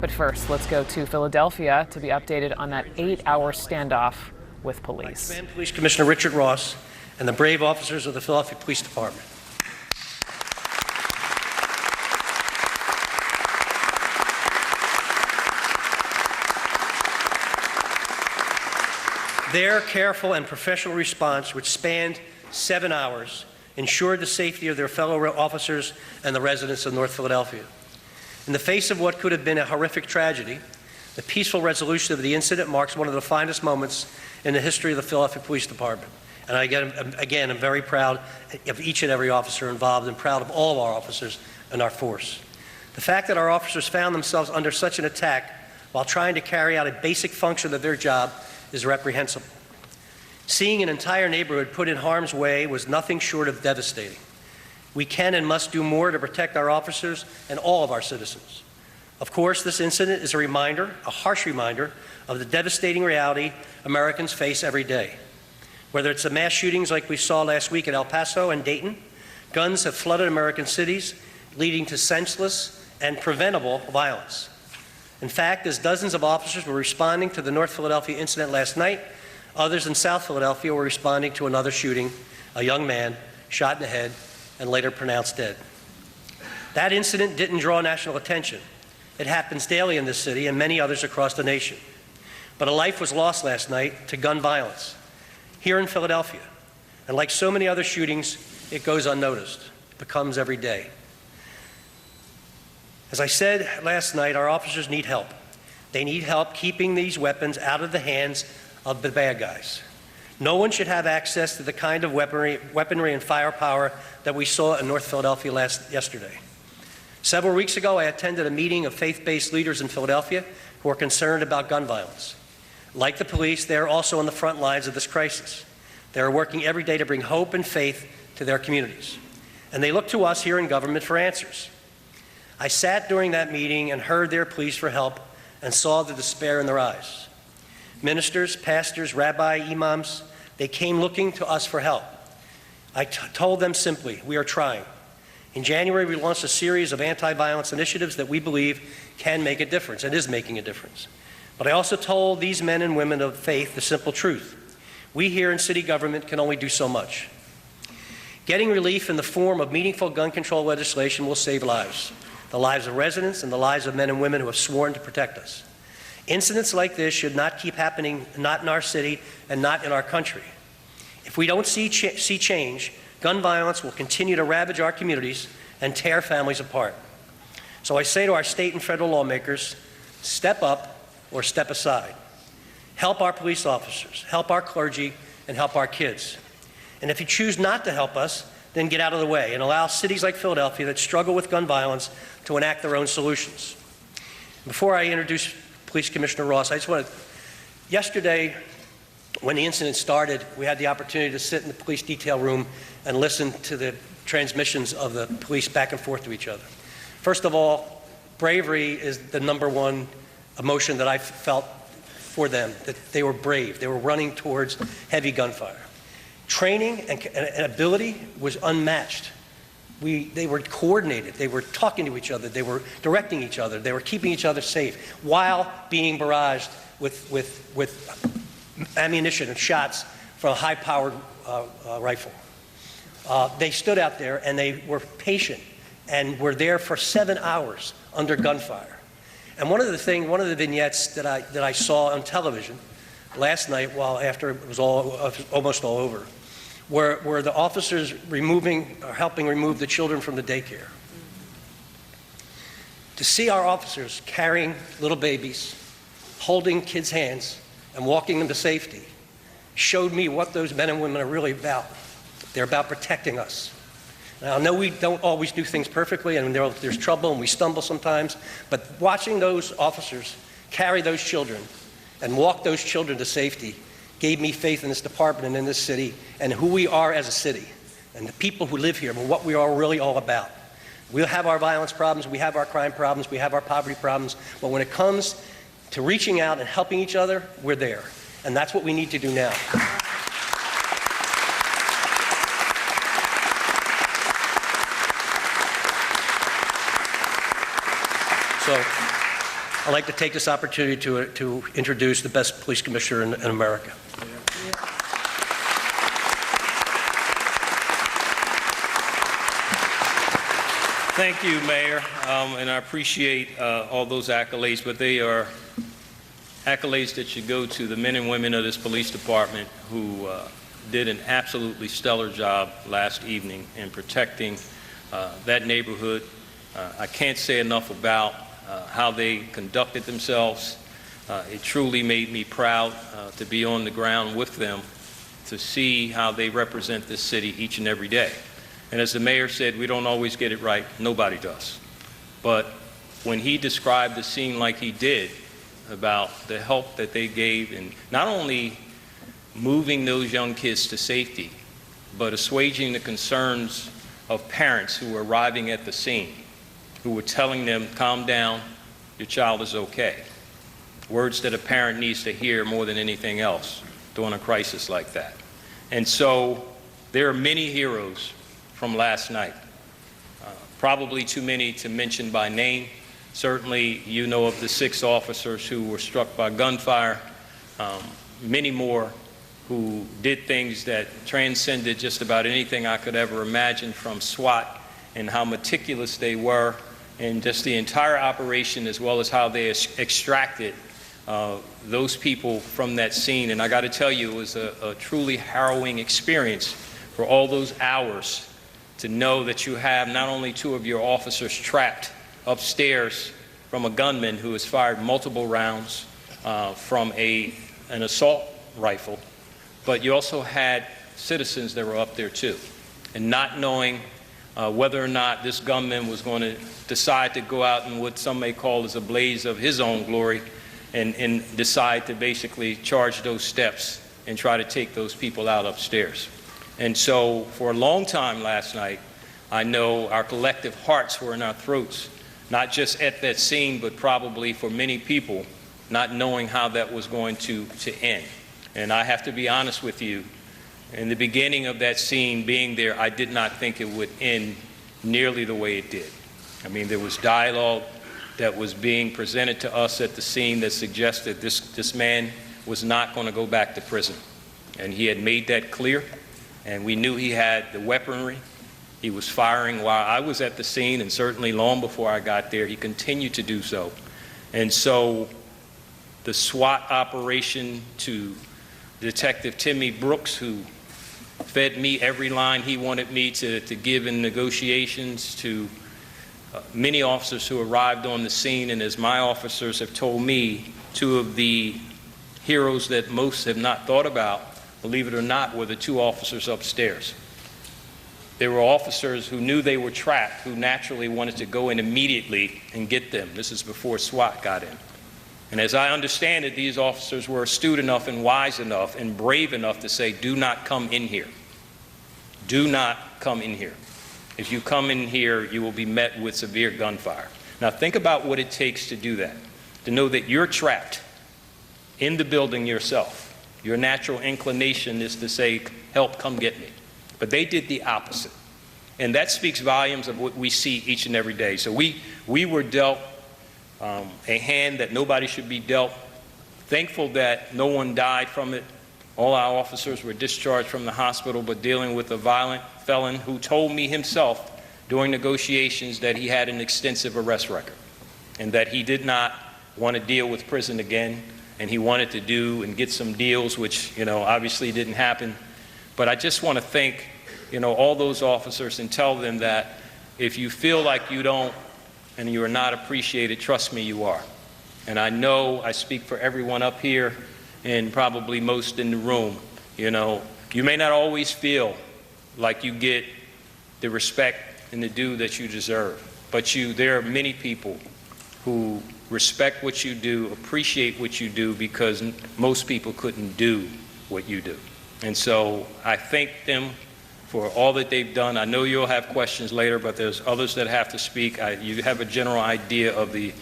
But first, let's go to Philadelphia to be updated on that 8-hour standoff with police. I commend Police Commissioner Richard Ross and the brave officers of the Philadelphia Police Department. Their careful and professional response, which spanned 7 hours, ensured the safety of their fellow officers and the residents of North Philadelphia. In the face of what could have been a horrific tragedy, the peaceful resolution of the incident marks one of the finest moments in the history of the Philadelphia Police Department. And again, I'm very proud of each and every officer involved and proud of all of our officers and our force. The fact that our officers found themselves under such an attack while trying to carry out a basic function of their job is reprehensible. Seeing an entire neighborhood put in harm's way was nothing short of devastating. We can and must do more to protect our officers and all of our citizens. Of course, this incident is a reminder, a harsh reminder, of the devastating reality Americans face every day. Whether it's the mass shootings like we saw last week at El Paso and Dayton, guns have flooded American cities, leading to senseless and preventable violence. In fact, as dozens of officers were responding to the North Philadelphia incident last night, others in South Philadelphia were responding to another shooting, a young man shot in the head and later pronounced dead. That incident didn't draw national attention. It happens daily in this city and many others across the nation. But a life was lost last night to gun violence here in Philadelphia. And like so many other shootings, it goes unnoticed. It becomes every day. As I said last night, our officers need help. They need help keeping these weapons out of the hands of the bad guys. No one should have access to the kind of weaponry and firepower that we saw in North Philadelphia yesterday. Several weeks ago, I attended a meeting of faith-based leaders in Philadelphia who are concerned about gun violence. Like the police, they are also on the front lines of this crisis. They are working every day to bring hope and faith to their communities. And they look to us here in government for answers. I sat during that meeting and heard their pleas for help and saw the despair in their eyes. Ministers, pastors, rabbi, imams, they came looking to us for help. I told them simply, we are trying. In January, we launched a series of anti-violence initiatives that we believe can make a difference and is making a difference. But I also told these men and women of faith the simple truth. We here in city government can only do so much. Getting relief in the form of meaningful gun control legislation will save lives, the lives of residents and the lives of men and women who have sworn to protect us. Incidents like this should not keep happening, not in our city and not in our country. If we don't see change, gun violence will continue to ravage our communities and tear families apart. So I say to our state and federal lawmakers, step up or step aside. Help our police officers, help our clergy, and help our kids. And if you choose not to help us, then get out of the way and allow cities like Philadelphia that struggle with gun violence to enact their own solutions. Before I introduce Police Commissioner Ross, I just want to, yesterday when the incident started, we had the opportunity to sit in the police detail room and listen to the transmissions of the police back and forth to each other. First of all, bravery is the #1 emotion that I felt for them, that they were brave. They were running towards heavy gunfire. Training and ability was unmatched. They were coordinated. They were talking to each other. They were directing each other. They were keeping each other safe while being barraged with ammunition and shots from a high-powered rifle. They stood out there and they were patient and were there for 7 hours under gunfire. And one of the vignettes that I saw on television last night, after it was almost all over, were the officers helping remove the children from the daycare. To see our officers carrying little babies, holding kids' hands, and walking them to safety showed me what those men and women are really about. They're about protecting us. Now, I know we don't always do things perfectly, and there's trouble, and we stumble sometimes, but watching those officers carry those children and walk those children to safety gave me faith in this department and in this city and who we are as a city and the people who live here and what we are really all about. We'll have our violence problems, we have our crime problems, we have our poverty problems, but when it comes to reaching out and helping each other, we're there. And that's what we need to do now. So I'd like to take this opportunity to introduce the best police commissioner in America. Thank you, Mayor, and I appreciate all those accolades, but they are accolades that should go to the men and women of this police department who did an absolutely stellar job last evening in protecting that neighborhood. I can't say enough about how they conducted themselves. It truly made me proud to be on the ground with them, to see how they represent this city each and every day. And as the mayor said, we don't always get it right. Nobody does. But when he described the scene like he did, about the help that they gave in not only moving those young kids to safety, but assuaging the concerns of parents who were arriving at the scene, who were telling them, calm down, your child is okay. Words that a parent needs to hear more than anything else during a crisis like that. And so there are many heroes from last night, probably too many to mention by name. Certainly you know of the 6 officers who were struck by gunfire, many more who did things that transcended just about anything I could ever imagine, from SWAT and how meticulous they were, and just the entire operation, as well as how they extracted those people from that scene. And I got to tell you, it was a truly harrowing experience for all those hours to know that you have not only 2 of your officers trapped upstairs from a gunman who has fired multiple rounds from an assault rifle, but you also had citizens that were up there too. And not knowing whether or not this gunman was going to decide to go out in what some may call as a blaze of his own glory, and decide to basically charge those steps and try to take those people out upstairs. And so for a long time last night, I know our collective hearts were in our throats, not just at that scene, but probably for many people, not knowing how that was going to end. And I have to be honest with you, in the beginning of that scene, being there, I did not think it would end nearly the way it did. I mean, there was dialogue that was being presented to us at the scene that suggested this man was not going to go back to prison. And he had made that clear, and we knew he had the weaponry. He was firing while I was at the scene, and certainly long before I got there, he continued to do so. And so the SWAT operation, to Detective Timmy Brooks, who fed me every line he wanted me to give in negotiations, to many officers who arrived on the scene, and as my officers have told me, 2 of the heroes that most have not thought about, believe it or not, were the 2 officers upstairs. There were officers who knew they were trapped, who naturally wanted to go in immediately and get them. This is before SWAT got in. And as I understand it, these officers were astute enough and wise enough and brave enough to say, do not come in here. Do not come in here. If you come in here, you will be met with severe gunfire. Now think about what it takes to do that, to know that you're trapped in the building yourself. Your natural inclination is to say, help, come get me. But they did the opposite. And that speaks volumes of what we see each and every day. So we were dealt a hand that nobody should be dealt. Thankful that no one died from it. All our officers were discharged from the hospital, but dealing with a violent felon who told me himself during negotiations that he had an extensive arrest record and that he did not want to deal with prison again, and he wanted to do and get some deals, which, obviously didn't happen. But I just want to thank, all those officers and tell them that if you feel like you don't and you are not appreciated, trust me, you are. And I know I speak for everyone up here and probably most in the room. You may not always feel like you get the respect and the due that you deserve, but there are many people who respect what you do, appreciate what you do, because most people couldn't do what you do. And so I thank them for all that they've done. I know you'll have questions later, but there's others that have to speak. You have a general idea of the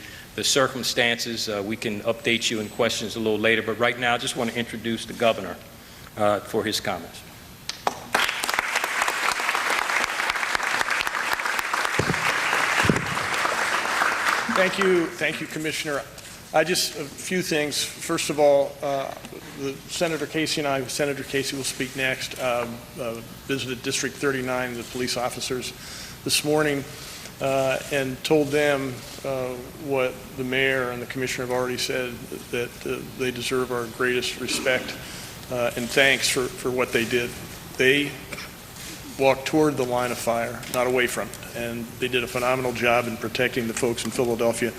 circumstances. We can update you in questions a little later, but right now I just want to introduce the governor for his comments. Thank you, Commissioner. A few things. First of all, Senator Casey and I, Senator Casey will speak next, visited District 39, the police officers, this morning, and told them what the mayor and the commissioner have already said, that they deserve our greatest respect and thanks for what they did. They walked toward the line of fire, not away from it, and they did a phenomenal job in protecting the folks in Philadelphia.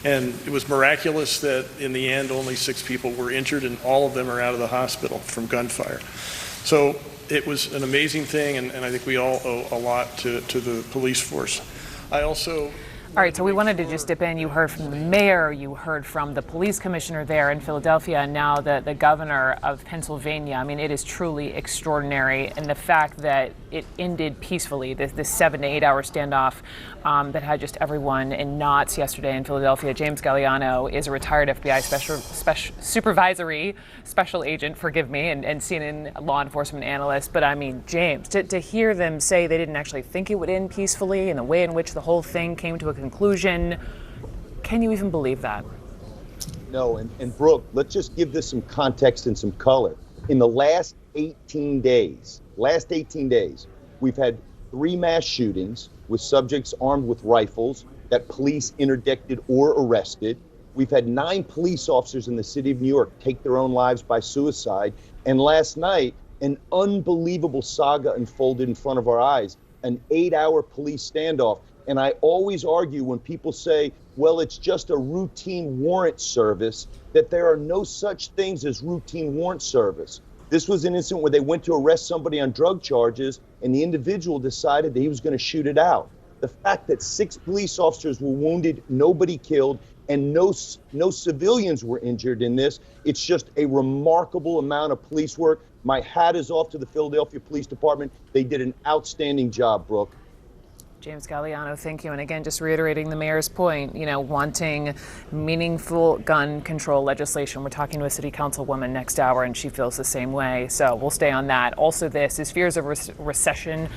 And it was miraculous that in the end only 6 people were injured, and all of them are out of the hospital from gunfire. So it was an amazing thing, and I think we all owe a lot to the police force. I also... All right, so we wanted to just dip in. You heard from the mayor, you heard from the police commissioner there in Philadelphia, and now the governor of Pennsylvania. I mean, it is truly extraordinary. And the fact that it ended peacefully, this 7 to 8 hour standoff that had just everyone in knots yesterday in Philadelphia. James Galliano is a retired FBI supervisory special agent, forgive me, and CNN law enforcement analyst. But I mean, James, to hear them say they didn't actually think it would end peacefully and the way in which the whole thing came to a conclusion, can you even believe that? No, and Brooke, let's just give this some context and some color. In the last 18 days, we've had 3 mass shootings with subjects armed with rifles that police interdicted or arrested. We've had 9 police officers in the city of New York take their own lives by suicide. And last night, an unbelievable saga unfolded in front of our eyes, an 8-hour police standoff. And I always argue when people say, well, it's just a routine warrant service, that there are no such things as routine warrant service. This was an incident where they went to arrest somebody on drug charges, and the individual decided that he was going to shoot it out. The fact that 6 police officers were wounded, nobody killed, and no civilians were injured in this, it's just a remarkable amount of police work. My hat is off to the Philadelphia Police Department. They did an outstanding job, Brooke. James Galliano, thank you. And again, just reiterating the mayor's point, wanting meaningful gun control legislation. We're talking to a city councilwoman next hour, and she feels the same way. So we'll stay on that. Also, this is fears of recession.